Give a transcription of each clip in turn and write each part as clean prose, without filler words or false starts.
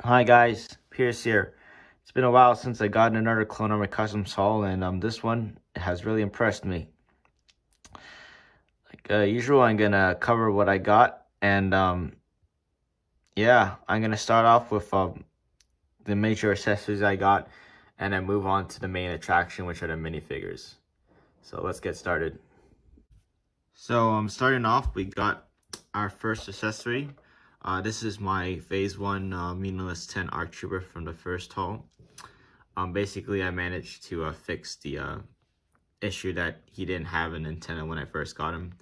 Hi guys, Pierce here. It's been a while since I got another clone on my customs haul, and this one has really impressed me. Like usual, I'm gonna cover what I got, and yeah, I'm gonna start off with the major accessories I got, and then move on to the main attraction, which are the minifigures. So let's get started. So starting off, we got our first accessory. This is my Phase 1 Minimalist 10 Arc Trooper from the first haul. Basically, I managed to fix the issue that he didn't have an antenna when I first got him.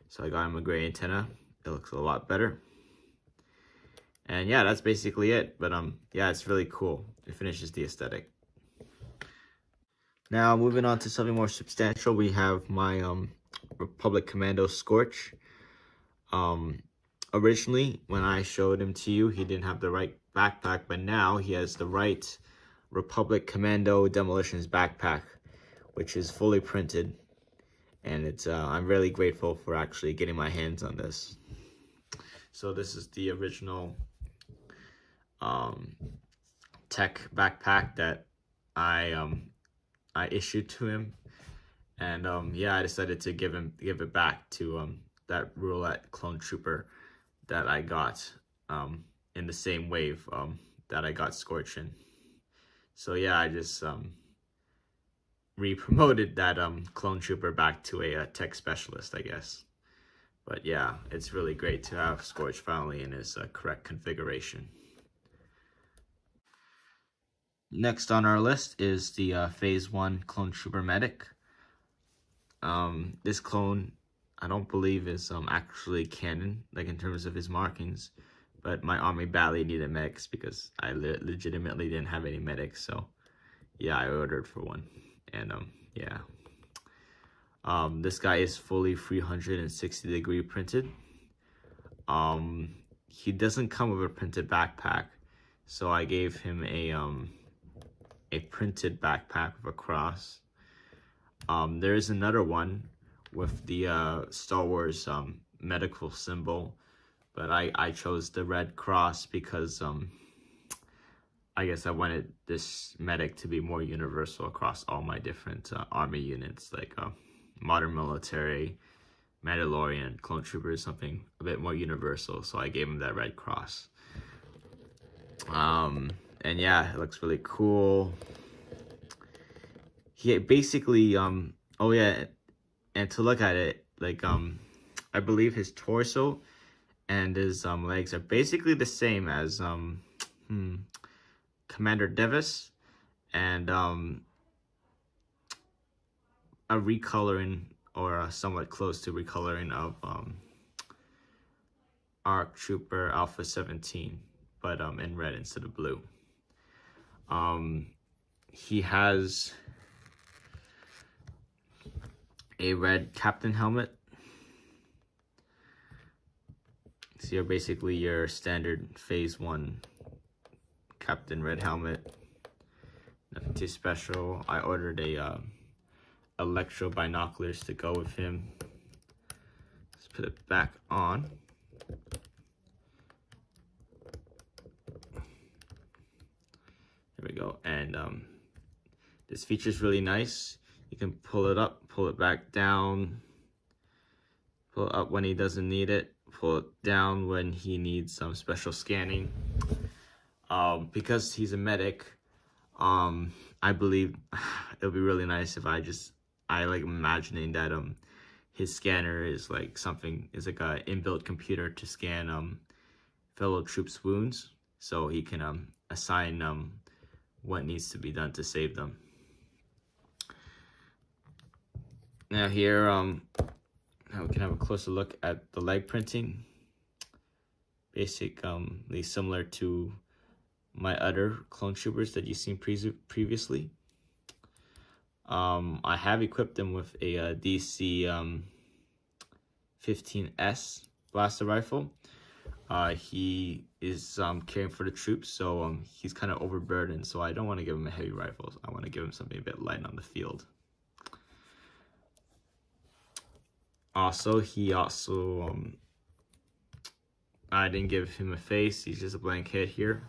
So I got him a gray antenna. It looks a lot better. And yeah, that's basically it. But yeah, it's really cool. It finishes the aesthetic. Now, moving on to something more substantial, we have my Republic Commando Scorch. Originally, when I showed him to you, he didn't have the right backpack, but now he has the right Republic Commando Demolitions backpack, which is fully printed, and it's I'm really grateful for actually getting my hands on this. So this is the original tech backpack that I issued to him, and yeah, I decided to give it back to that Roulette clone trooper that I got in the same wave that I got Scorch in. So yeah, I just re-promoted that clone trooper back to a tech specialist, I guess. But yeah, it's really great to have Scorch finally in his correct configuration. Next on our list is the Phase 1 Clone Trooper Medic. This clone, I don't believe is actually canon, like in terms of his markings, but my army badly needed medics because I legitimately didn't have any medics, so yeah, I ordered for one. And yeah, this guy is fully 360-degree printed. He doesn't come with a printed backpack, so I gave him a printed backpack with a cross. There is another one with the Star Wars medical symbol, but I chose the red cross because I guess I wanted this medic to be more universal across all my different army units, like modern military, Mandalorian, clone troopers, something a bit more universal. So I gave him that red cross. And yeah, it looks really cool. He basically oh yeah, and to look at it, like I believe his torso and his legs are basically the same as Commander Devis, and a recoloring, or a somewhat close to recoloring, of Arc Trooper Alpha 17, but in red instead of blue. He has a red captain helmet. So you're basically your standard Phase 1 captain red helmet. Nothing too special. I ordered a electro binoculars to go with him. Let's put it back on. There we go. And this feature is really nice. You can pull it up, pull it back down, pull it up when he doesn't need it, pull it down when he needs some special scanning. Because he's a medic, I believe it'll be really nice if I like imagining that his scanner is like a inbuilt computer to scan fellow troops' wounds, so he can assign what needs to be done to save them. Now here, now we can have a closer look at the leg printing. Basically similar to my other clone troopers that you've seen previously. I have equipped them with a DC 15S blaster rifle. He is caring for the troops, so he's kind of overburdened, so I don't want to give him a heavy rifle. I want to give him something a bit light on the field. Also, I didn't give him a face. He's just a blank head here.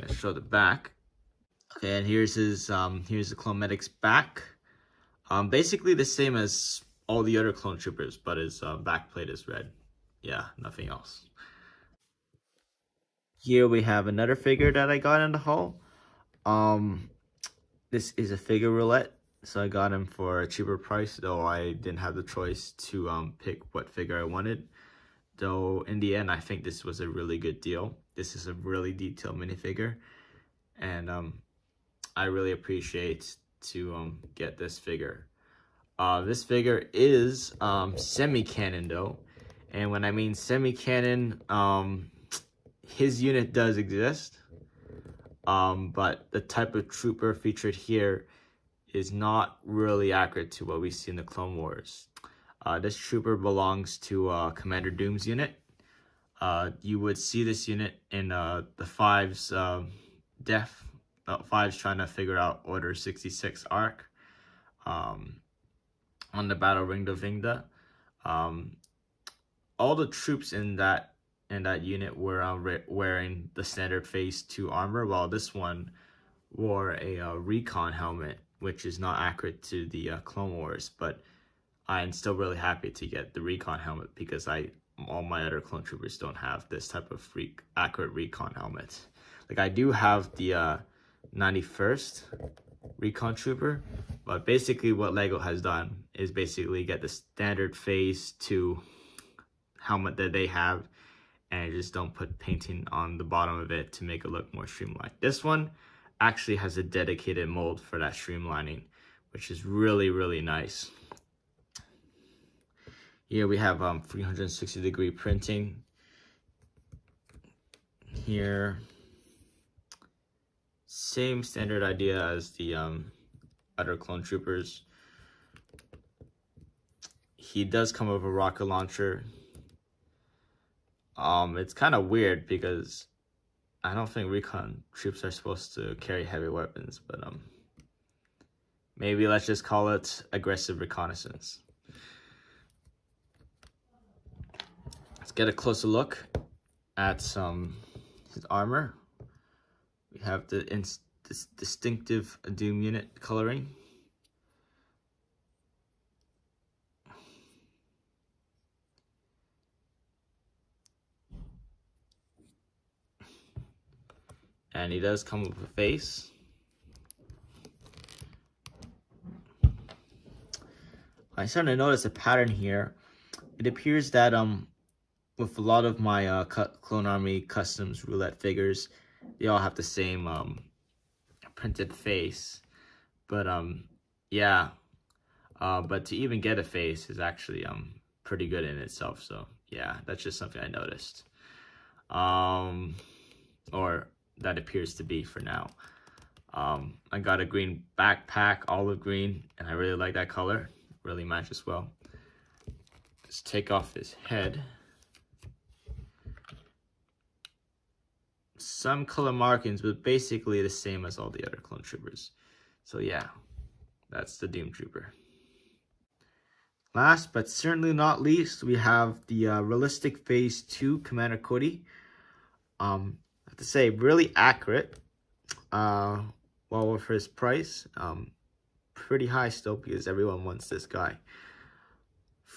gonna show the back. Okay, and here's his here's the Clone Medic's back. Basically the same as all the other Clone Troopers, but his back plate is red. Yeah, nothing else. Here we have another figure that I got in the haul. This is a figure Roulette, so I got him for a cheaper price, though I didn't have the choice to pick what figure I wanted. Though in the end, I think this was a really good deal. This is a really detailed minifigure, and I really appreciate to get this figure. This figure is semi-canon though, and when I mean semi-canon, his unit does exist, but the type of trooper featured here is not really accurate to what we see in the Clone Wars. This trooper belongs to Commander Doom's unit. You would see this unit in the Fives Fives trying to figure out Order 66 arc on the Battle Ring of Vingda. All the troops in that unit were wearing the standard Phase 2 armor, while this one wore a Recon helmet, which is not accurate to the Clone Wars, but I'm still really happy to get the Recon helmet because all my other Clone Troopers don't have this type of accurate Recon helmet. Like, I do have the 91st Recon Trooper, but basically what LEGO has done is basically get the standard Phase 2 helmet that they have, and just don't put painting on the bottom of it to make it look more streamlined. This one actually has a dedicated mold for that streamlining, which is really, really nice. Here we have 360-degree printing. Here, same standard idea as the other Clone Troopers. He does come with a rocket launcher. It's kind of weird because I don't think Recon troops are supposed to carry heavy weapons, but maybe let's just call it aggressive reconnaissance. Let's get a closer look at his armor. We have this distinctive Doom unit coloring. And he does come with a face. I started to notice a pattern here. It appears that with a lot of my Clone Army Customs Roulette figures, they all have the same printed face. But yeah, but to even get a face is actually pretty good in itself. So yeah, that's just something I noticed. Or that appears to be for now. I got a green backpack, olive green, and I really like that color. Really matches well. Let's take off his head. Some color markings, but basically the same as all the other Clone Troopers. So yeah, that's the Doom Trooper. Last but certainly not least, we have the realistic Phase 2 Commander Cody. I have to say, really accurate. Well, with his price, pretty high still because everyone wants this guy.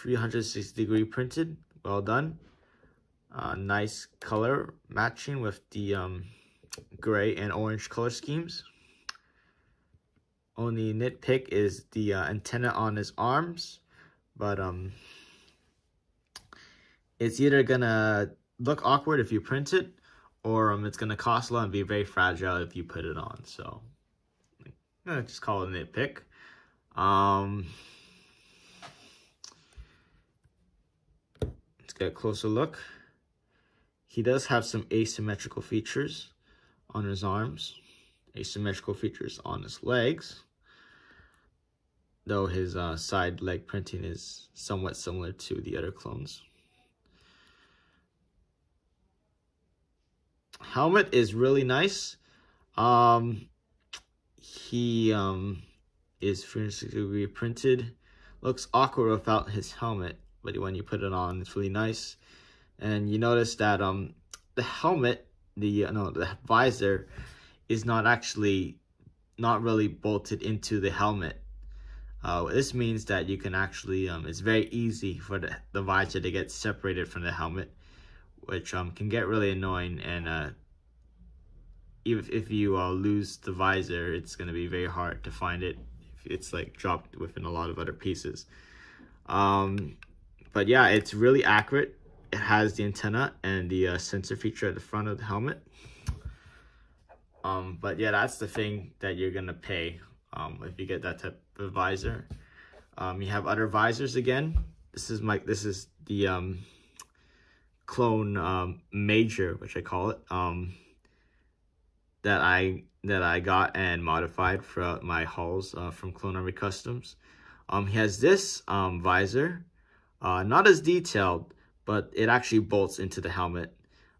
360-degree printed, well done. Nice color matching with the gray and orange color schemes. Only nitpick is the antenna on his arms, but it's either gonna look awkward if you print it, or it's gonna cost a lot and be very fragile if you put it on. So just call it a nitpick. Let's get a closer look. He does have some asymmetrical features on his arms, asymmetrical features on his legs, though his side leg printing is somewhat similar to the other clones. Helmet is really nice. He is 360-degree printed. Looks awkward without his helmet, but when you put it on, it's really nice. And you notice that the helmet the visor is not really bolted into the helmet. This means that you can actually, it's very easy for the visor to get separated from the helmet, which can get really annoying. And if you lose the visor, it's going to be very hard to find it if it's like dropped within a lot of other pieces. But yeah, it's really accurate. It has the antenna and the sensor feature at the front of the helmet. But yeah, that's the thing that you're gonna pay if you get that type of visor. You have other visors again. This is the clone major, which I call it, that I got and modified throughout my hauls from Clone Army Customs. He has this visor, not as detailed, but it actually bolts into the helmet,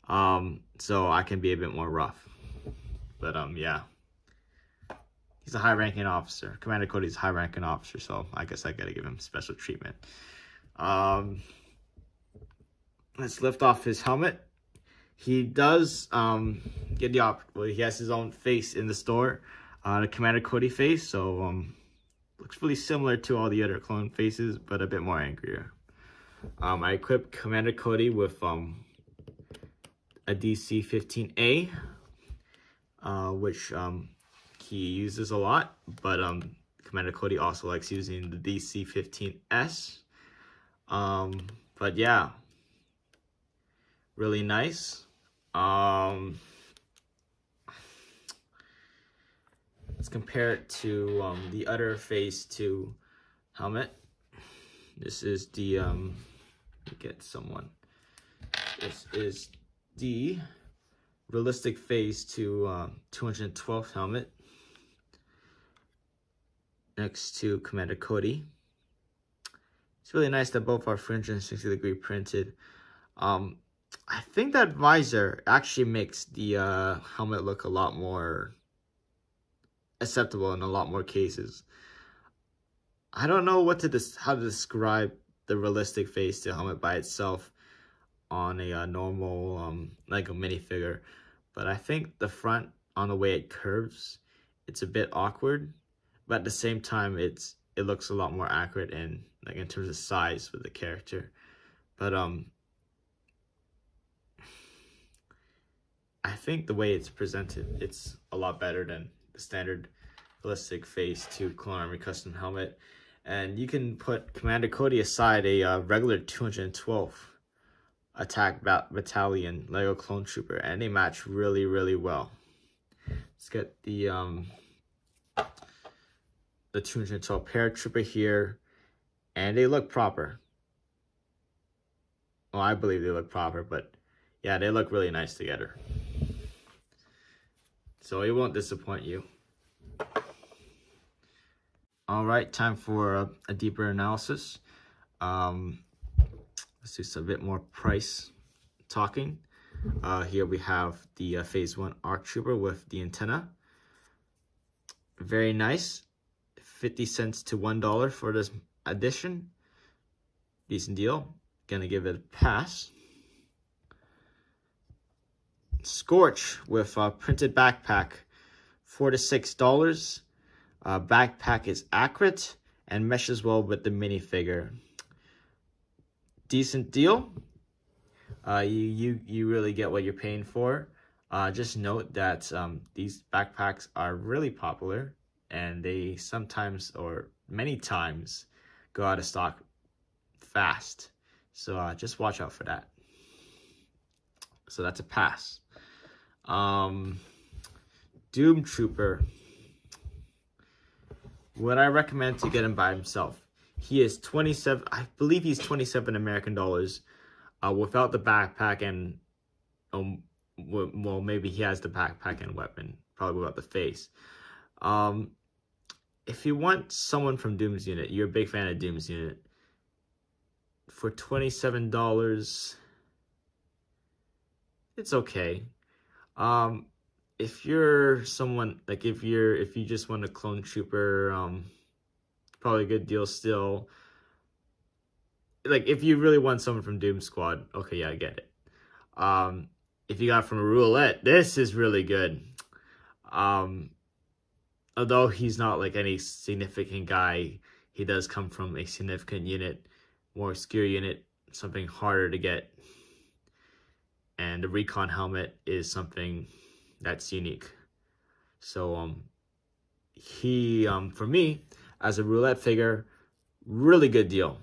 so I can be a bit more rough. But yeah, he's a high-ranking officer. Commander Cody's a high-ranking officer, so I guess I gotta give him special treatment. Let's lift off his helmet. He does get the he has his own face in the store, the Commander Cody face. So looks really similar to all the other clone faces, but a bit more angrier. I equipped Commander Cody with a DC-15A. Which he uses a lot, but Commander Cody also likes using the DC-15S. But yeah, really nice. Let's compare it to the other Phase 2 helmet. This is the This is the realistic Phase 2 212th helmet next to Commander Cody. It's really nice that both are 360-degree printed. I think that visor actually makes the helmet look a lot more acceptable in a lot more cases. I don't know how to describe the realistic Phase 2 helmet by itself on a normal Lego minifigure, but I think the front, on the way it curves, it's a bit awkward, but at the same time it looks a lot more accurate in terms of size with the character. But I think the way it's presented, it's a lot better than the standard realistic Phase 2 Clone Army custom helmet. And you can put Commander Cody aside a regular 212th attack battalion Lego Clone Trooper, and they match really, really well. Let's get the 212 paratrooper here, and they look proper. Well, I believe they look proper, but yeah, they look really nice together. So it won't disappoint you. All right, time for a deeper analysis. Let's do some bit more price talking. Here we have the Phase 1 ARC Trooper with the antenna. Very nice. 50 cents to $1 for this edition. Decent deal. Gonna give it a pass. Scorch with a printed backpack. $4 to $6. Backpack is accurate and meshes well with the minifigure. Decent deal. You really get what you're paying for. Just note that these backpacks are really popular, and they sometimes or many times go out of stock fast. So just watch out for that. So that's a pass. Doom Trooper. Would I recommend to get him by himself? He is 27, I believe he's 27 American dollars without the backpack and, well, maybe he has the backpack and weapon, probably without the face. If you want someone from Doom's unit, you're a big fan of Doom's unit, for $27, it's okay. If you're someone, like if you just want a clone trooper, probably a good deal still. Like if you really want someone from Doom Squad, okay, yeah, I get it. if you got from Roulette, this is really good. Although he's not like any significant guy, he does come from a significant unit, more obscure unit, something harder to get. And the Recon Helmet is something that's unique. So he for me, as a Roulette figure, really good deal.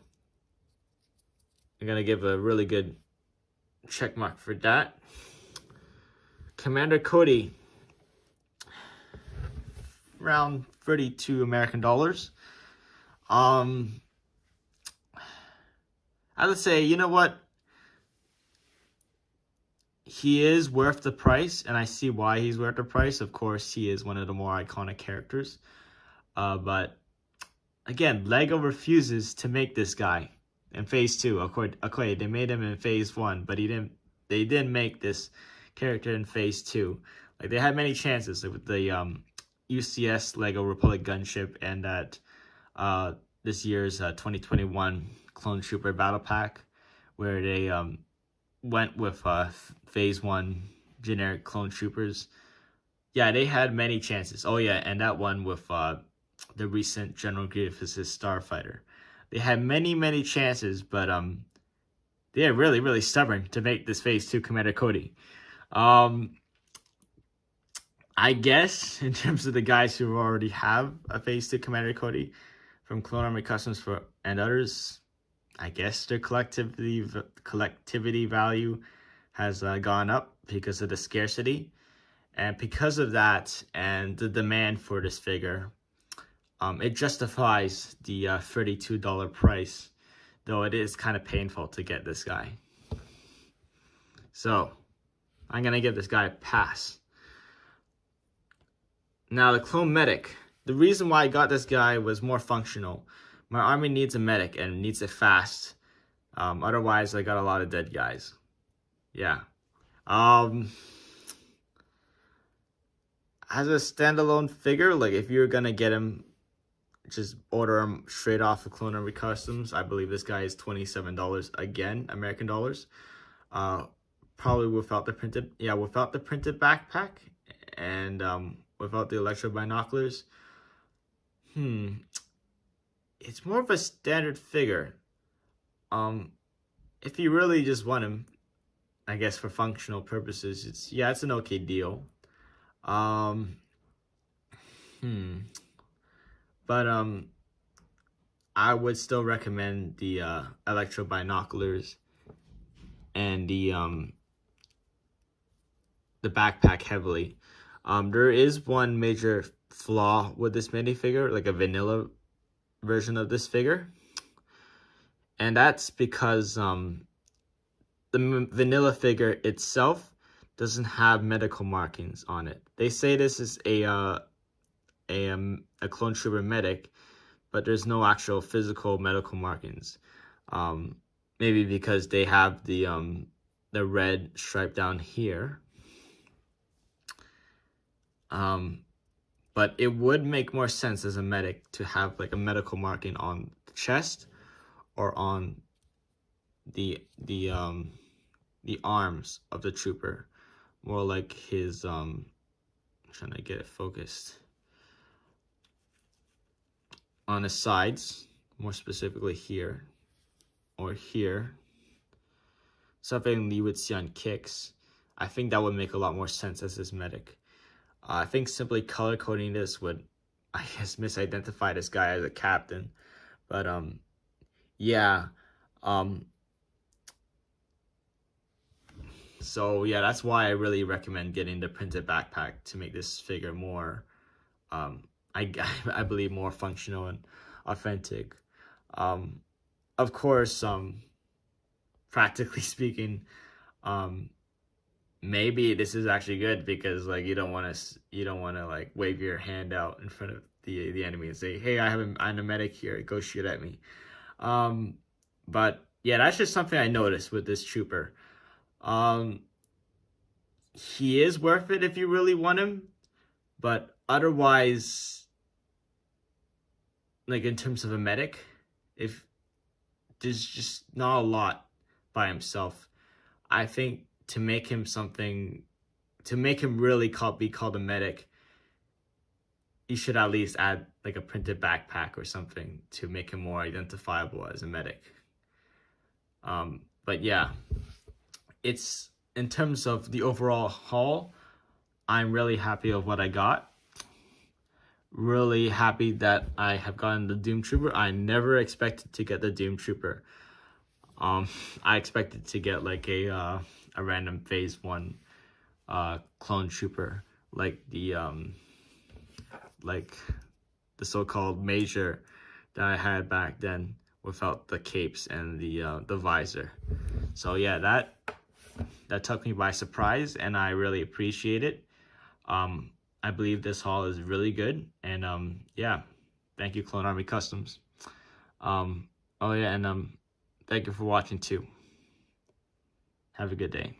I'm gonna give a really good check mark for that. Commander Cody, around 32 American dollars. I would say, you know what? He is worth the price, and I see why he's worth the price. Of course, he is one of the more iconic characters. But again, LEGO refuses to make this guy in Phase 2. Okay, they made him in Phase 1, but they didn't make this character in Phase 2. Like, they had many chances, like with the UCS LEGO Republic Gunship and that this year's 2021 Clone Trooper Battle Pack, where they went with Phase 1 generic Clone Troopers. Yeah, they had many chances. Oh yeah, and that one with the recent General Grievous' Starfighter. They had many chances, but they're really stubborn to make this Phase 2 Commander Cody. I guess in terms of the guys who already have a Phase 2 Commander Cody from Clone Army Customs and others, I guess their collectivity value has gone up because of the scarcity. And because of that and the demand for this figure, it justifies the $32 price, though it is kind of painful to get this guy. So I'm going to give this guy a pass. Now, the Clone Medic. The reason why I got this guy was more functional. My army needs a medic and needs it fast. Otherwise, I got a lot of dead guys. Yeah. As a standalone figure, like if you're going to get him, just order him straight off of Clone Army Customs. I believe this guy is $27 again, American dollars. Probably without the printed, without the printed backpack and without the electro binoculars. It's more of a standard figure. If you really just want him, I guess for functional purposes, it's an okay deal. But I would still recommend the electro binoculars and the backpack heavily. There is one major flaw with this minifigure, like a vanilla version of this figure, and that's because the vanilla figure itself doesn't have medical markings on it. They say this is a Clone Trooper medic, but there's no actual physical medical markings. Maybe because they have the red stripe down here. But it would make more sense as a medic to have like a medical marking on the chest or on the arms of the trooper, more like his I'm trying to get it focused, on the sides, more specifically here or here, something you would see on kicks. I think that would make a lot more sense as his medic. I think simply color coding this would, I guess, misidentify this guy as a captain. But so yeah, that's why I really recommend getting the printed backpack to make this figure more, I believe, more functional and authentic. Of course, practically speaking, maybe this is actually good because like you don't want to like wave your hand out in front of the enemy and say, hey, I'm a medic here, go shoot at me. But yeah, that's just something I noticed with this trooper. He is worth it if you really want him, but otherwise, like in terms of a medic, if there's just not a lot by himself, I think to make him something, to make him really be called a medic, you should at least add like a printed backpack or something to make him more identifiable as a medic. But yeah, it's, in terms of the overall haul, I'm really happy with what I got. Really happy that I have gotten the Doom Trooper. I never expected to get the Doom Trooper. I expected to get like a random phase 1 clone trooper, like the so-called Major that I had back then, without the capes and the visor. So yeah, that took me by surprise, and I really appreciate it. I believe this haul is really good, and yeah, thank you, Clone Army Customs. Oh yeah, and thank you for watching too. Have a good day.